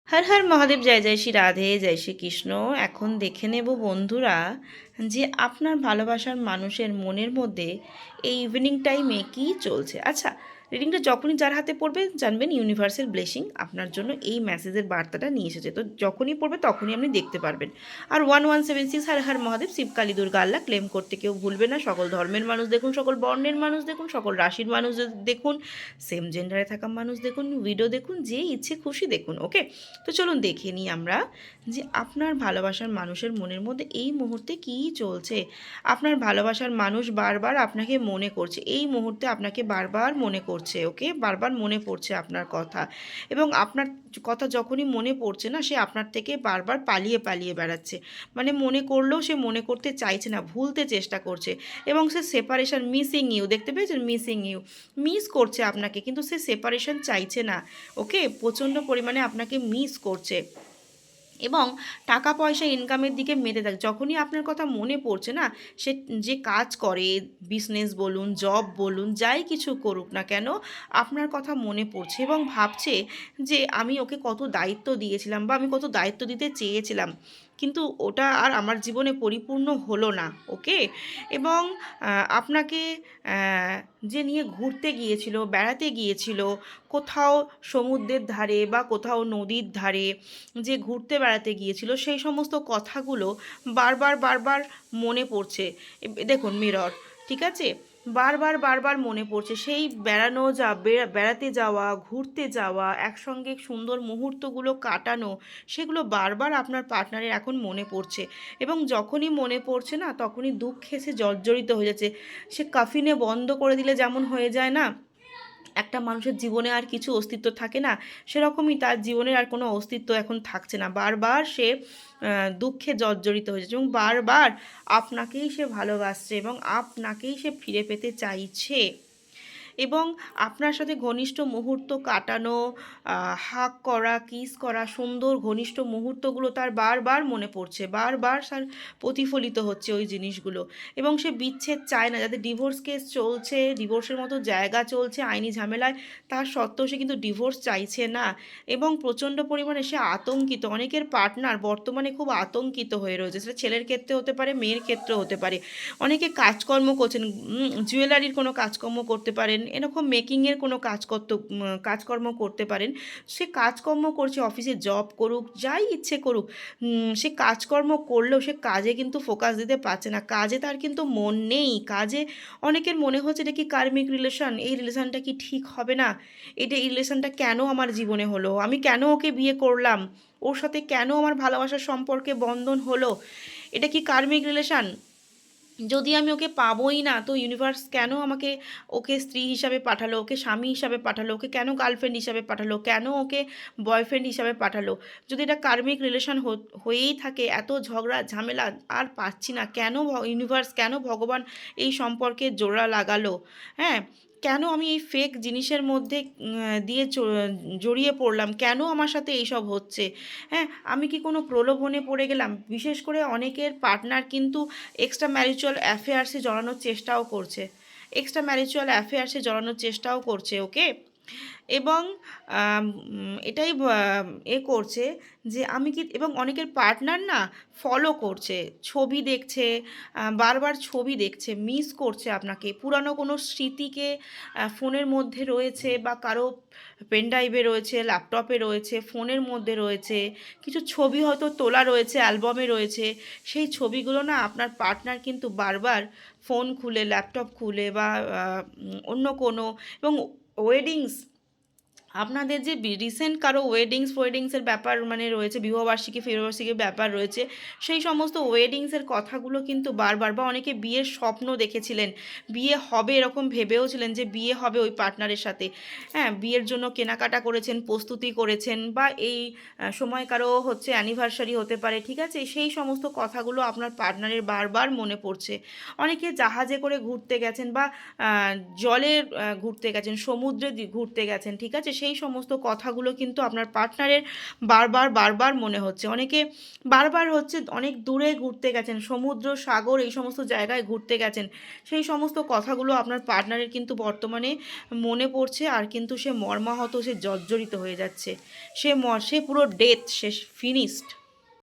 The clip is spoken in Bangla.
হর হর মহাদেব, জয় জয় শ্রী রাধে, জয় শ্রী কৃষ্ণ। এখন দেখে নেব বন্ধুরা যে আপনার ভালোবাসার মানুষের মনের মধ্যে এই ইভিনিং টাইমে কী চলছে। আচ্ছা, রিডিংটা যখনই যার হাতে পড়বে জানবেন ইউনিভার্সাল ব্লেসিং আপনার জন্য এই মেসেজের বার্তাটা নিয়ে এসেছে। তো যখনই পড়বে তখনই আপনি দেখতে পারবেন। আর 1176 হর হর মহাদেব, শিব কালী দুর্গা আল্লাহ ক্লেম করতে কেউ ভুলবে না। সকল ধর্মের মানুষ দেখুন, সকল বর্ণের মানুষ দেখুন, সকল রাশির মানুষ দেখুন, সেম জেন্ডারে থাকা মানুষ দেখুন, ভিডিও দেখুন, যে ইচ্ছে খুশি দেখুন। ওকে, তো চলুন দেখে নিই আমরা যে আপনার ভালোবাসার মানুষের মনের মধ্যে এই মুহূর্তে কী চলছে। আপনার ভালোবাসার মানুষ বারবার আপনাকে মনে করছে, এই মুহূর্তে আপনাকে বারবার মনে করছে। ওকে, বারবার মনে পড়ছে আপনার কথা, এবং আপনার কথা যখনই মনে পড়ছে না, সে আপনার থেকে বারবার পালিয়ে পালিয়ে বেড়াচ্ছে। মানে মনে করলেও সে মনে করতে চাইছে না, ভুলতে চেষ্টা করছে, এবং সে সেপারেশন, মিসিং ইউ, দেখতে পেয়েছেন, মিসিং ইউ, মিস করছে আপনাকে, কিন্তু সে সেপারেশন চাইছে না। ওকে, প্রচণ্ড পরিমাণে আপনাকে মিস করছে, এবং টাকা পয়সা ইনকামের দিকে মেতে থাকে। যখনই আপনার কথা মনে পড়ছে না, সে যে কাজ করে, বিজনেস বলুন, জব বলুন, যাই কিছু করুক না কেন, আপনার কথা মনে পড়ছে এবং ভাবছে যে আমি ওকে কত দায়িত্ব দিয়েছিলাম বা আমি কত দায়িত্ব দিতে চেয়েছিলাম, কিন্তু ওটা আর আমার জীবনে পরিপূর্ণ হলো না। ওকে, এবং আপনাকে যে নিয়ে ঘুরতে গিয়েছিল, বেড়াতে গিয়েছিল, কোথাও সমুদ্রের ধারে বা কোথাও নদীর ধারে যে ঘুরতে বেড়াতে গিয়েছিল, সেই সমস্ত কথাগুলো বারবার বারবার মনে পড়ছে। দেখুন মিরর, ঠিক আছে, বারবার বারবার মনে পড়ছে সেই বেড়ানো, বেড়াতে যাওয়া, ঘুরতে যাওয়া, একসঙ্গে সুন্দর মুহূর্তগুলো কাটানো, সেগুলো বারবার আপনার পার্টনারের এখন মনে পড়ছে। এবং যখনই মনে পড়ছে না, তখনই দুঃখে সে জর্জরিত হয়ে যাচ্ছে। সে কাফিনে বন্ধ করে দিলে যেমন হয়ে যায় না, একটা মানুষের জীবনে আর কিছু অস্তিত্ব থাকে না, সেরকমই তার জীবনের আর কোনো অস্তিত্ব এখন থাকছে না। বারবার সে দুঃখে জর্জরিত হয়েছে, এবং বারবার আপনাকেই সে ভালোবাসছে এবং আপনাকেই সে ফিরে পেতে চাইছে, এবং আপনার সাথে ঘনিষ্ঠ মুহূর্ত কাটানো, হাগ করা, কিস করা, সুন্দর ঘনিষ্ঠ মুহূর্তগুলো তার বারবার মনে পড়ছে, বারবার তার প্রতিফলিত হচ্ছে ওই জিনিসগুলো। এবং সে বিচ্ছেদ চায় না, যাতে ডিভোর্স কেস চলছে, ডিভোর্সের মতো জায়গা চলছে আইনি ঝামেলায়, তার সত্ত্বেও সে কিন্তু ডিভোর্স চাইছে না, এবং প্রচণ্ড পরিমাণে সে আতঙ্কিত। অনেকের পার্টনার বর্তমানে খুব আতঙ্কিত হয়ে রয়েছে, সেটা ছেলের ক্ষেত্রে হতে পারে, মেয়ের ক্ষেত্রে হতে পারে। অনেকে কাজকর্ম করছেন, জুয়েলারির কোনো কাজকর্ম করতে পারেন, এরকম মেকিংয়ের কোনো কাজকর্ম করতে পারেন। সে কাজকর্ম করছে, অফিসে জব করুক, যাই ইচ্ছে করুক, সে কাজকর্ম করলেও সে কাজে কিন্তু ফোকাস দিতে পারছে না, কাজে তার কিন্তু মন নেই। কাজে অনেকের মনে হচ্ছে এটা কি কার্মিক রিলেশন, এই রিলেশনটা কি ঠিক হবে না, এই রিলেশনটা কেন আমার জীবনে হলো, আমি কেন ওকে বিয়ে করলাম, ওর সাথে কেন আমার ভালোবাসার সম্পর্কে বন্ধন হলো, এটা কি কার্মিক রিলেশন? যদি আমি ওকে পাবোই না, তো ইউনিভার্স কেন আমাকে ওকে স্ত্রী হিসাবে পাঠালো, ওকে স্বামী হিসাবে পাঠালো, ওকে কেন গার্লফ্রেন্ড হিসাবে পাঠালো, কেন ওকে বয়ফ্রেন্ড হিসাবে পাঠালো? যদি এটা কার্মিক রিলেশন হয়েই থাকে, এত ঝগড়া ঝামেলা আর পাচ্ছি না, কেন ইউনিভার্স, কেন ভগবান এই সম্পর্কে জোড়া লাগালো? হ্যাঁ, কেন আমি এই ফেক জিনিসের মধ্যে দিয়ে জড়িয়ে পড়লাম, কেন আমার সাথে এইসব হচ্ছে? হ্যাঁ, আমি কি কোনো প্রলোভনে পড়ে গেলাম? বিশেষ করে অনেকের পার্টনার কিন্তু এক্সট্রা ম্যারিচুয়াল অ্যাফেয়ার্সে জড়ানোর চেষ্টাও করছে, এক্সট্রা ম্যারিচুয়াল অ্যাফেয়ার্সে জড়ানোর চেষ্টাও করছে। ওকে, এবং এটাই করছে যে আমি কি, এবং অনেকের পার্টনার না ফলো করছে, ছবি দেখছে, বারবার ছবি দেখছে, মিস করছে আপনাকে, পুরানো কোনো স্মৃতিকে ফোনের মধ্যে রয়েছে, বা কারো পেনড্রাইভে রয়েছে, ল্যাপটপে রয়েছে, ফোনের মধ্যে রয়েছে, কিছু ছবি হয়তো তোলা রয়েছে, অ্যালবামে রয়েছে, সেই ছবিগুলো না আপনার পার্টনার কিন্তু বারবার ফোন খুলে, ল্যাপটপ খুলে, বা অন্য কোনো, এবং ওয়েডিংস, আপনাদের যে রিসেন্ট কারো ওয়েডিংসের ব্যাপার মানে রয়েছে, বিবাহবার্ষিকী ফেরবার্ষিকীর ব্যাপার রয়েছে, সেই সমস্ত ওয়েডিংসের কথাগুলো কিন্তু বারবার, বা অনেকে বিয়ের স্বপ্ন দেখেছিলেন, বিয়ে হবে এরকম ভেবেওছিলেন যে বিয়ে হবে ওই পার্টনারের সাথে, হ্যাঁ, বিয়ের জন্য কেনাকাটা করেছেন, প্রস্তুতি করেছেন, বা এই সময় কারো হচ্ছে অ্যানিভার্সারি হতে পারে, ঠিক আছে, সেই সমস্ত কথাগুলো আপনার পার্টনারের বারবার মনে পড়ছে। অনেকে জাহাজে করে ঘুরতে গেছেন, বা জলে ঘুরতে গেছেন, সমুদ্রে ঘুরতে গেছেন, ঠিক আছে, সেই সেই সমস্ত কথাগুলো কিন্তু আপনার পার্টনারের বারবার বারবার মনে হচ্ছে। অনেকে বারবার হচ্ছে অনেক দূরে ঘুরতে গেছেন, সমুদ্র সাগর এই সমস্ত জায়গায় ঘুরতে গেছেন, সেই সমস্ত কথাগুলো আপনার পার্টনারের কিন্তু বর্তমানে মনে পড়ছে, আর কিন্তু সে মর্মাহত, সে জর্জরিত হয়ে যাচ্ছে, সে পুরো ডেথ, সে ফিনিশড।